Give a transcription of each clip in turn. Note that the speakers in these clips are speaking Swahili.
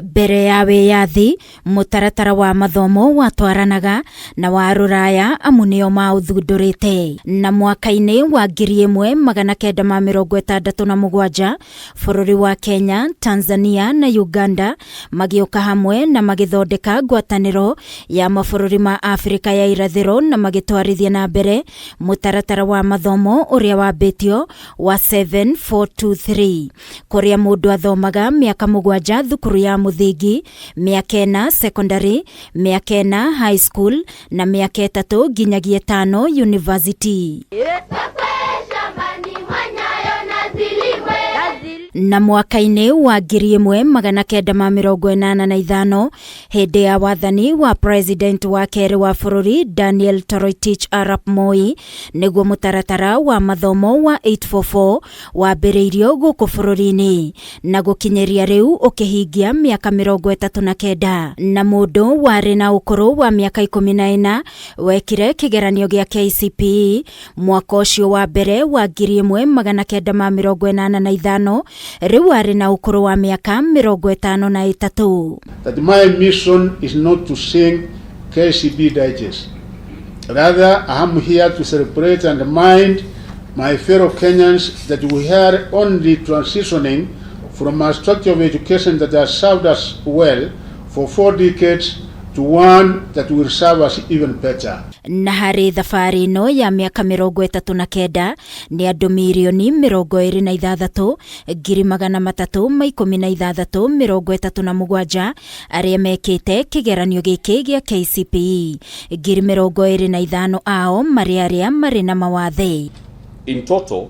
Mbere ya wiyathi mutaratara wa mathomo watwaranaga na wa ruraya amu nio mauthundurite na mwaka-ini wa 1967 bururi wa Kenya, Tanzania na Uganda magioka hamwe na magithondeka ngwataniro ya mabururi ma Afrika ya irathiro na magitwarithia na mbere mutaratara wa mathomo uria wambitio wa 7423 kuria mundu athomaga miaka 7 thukuru ya MUTHINGI, miaka 4 secondary, miaka 4 high school na miaka 3 nginyagia 5 university. Na mwaka-ini wa 1985 hindi ya wathani wa president wa keri wa bururi Daniel Toroitich Arap Moi niguo mutaratara wa mathomo wa 844 wambiriirio guku bururi-ini na gukinyeria riu ukihingia miaka 39 na mundu wari na ukuru wa miaka 14 wekire kigeranio gia KCPE mwaka ucio wa mbere wa 1985 riu ari na ukuru wa miaka 53. That my mission is not to sing KCPE digest. Rather, I am here to celebrate and remind my fellow Kenyans that we are only transitioning from a structure of education that has served us well for 4 decades to one that will serve us even better. Na hari thafari no ya miaka 39 ni andu milioni 26 316 aria mekite kigeranio giki gia KCPE 25 ao aria mari na mawathe. In total,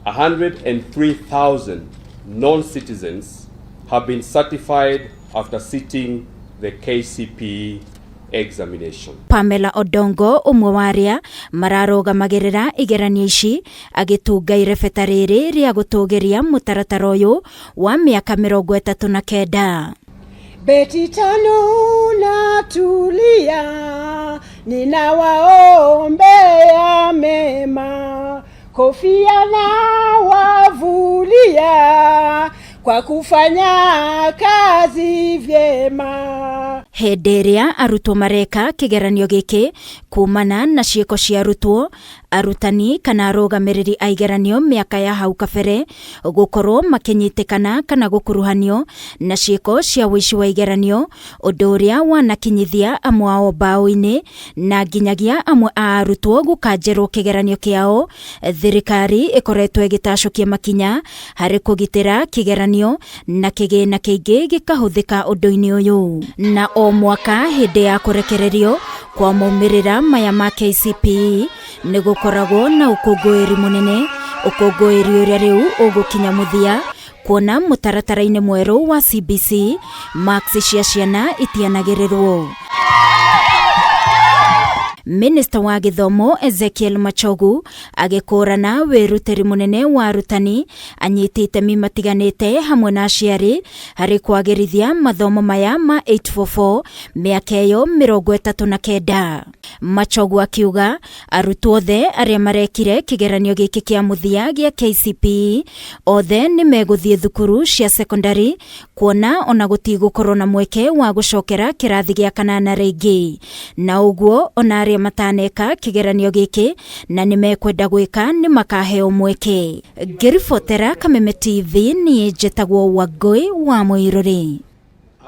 103,000 non-citizens have been certified after sitting the KCPE examination. Pamela Odongo umwe waria mararũgamagĩrĩra igeranio ici agitunga irebeta rĩrĩ rĩa gũtũgĩria mutaratara ũyũ wa miaka 39. Beti tano na tulia, ninawaombea mema, kofia na wavulia kwa kufanya kazi vyema. Hindi iria arutwo mareka kigeranio giki kumana na ciiko cia arutwo, arutani kana arũgamĩrĩri a igeranio miaka ya hau kabere gukorwo makinyitikana kana gukuruhanio na ciiko cia wici wa igeranio, undu uria wanakinyithia amwe ao bao-ini na nginyagia amwe a arutwo gukanjerwo kigeranio kiao. Thirikari ikoretwo igitacukia makinya hari kugitira kigeranio na kigina kiingi gikahuthika undu-ini uyu. Na o mwaka hindi ya kurekererio kwa maumirira maya ma KCPE ni gukoragwo na ukungũĩri munene, ukungũĩri uria riu ugukinya muthia kuona mutaratara-ini mweru wa CBC marks cia ciana itianagirirwo. Minister wa githomo Ezekiel Machogu agikũrana wĩrutĩri munene wa arutani anyitĩte matiganĩte hamwe na aciari harĩ kwagĩrithia mathomo maya ma 844 mĩaka ĩyo 39. Machogu akiuga arutwo othe arĩa marekire kigeranio gĩkĩ kĩa muthia gĩa KCPE othe nĩ megũthiĩ thukuru cia secondary kuona ona gũtigũkorwo na mweke wa gũcokera kĩrathi gĩa 8 rĩngĩ, na ũguo ona mataneka kigeranio giki na nimekwenda gwika ni makaheo mweke. Ngiribotera Kameme TV ni njetagwo Wangui wa Muiruri.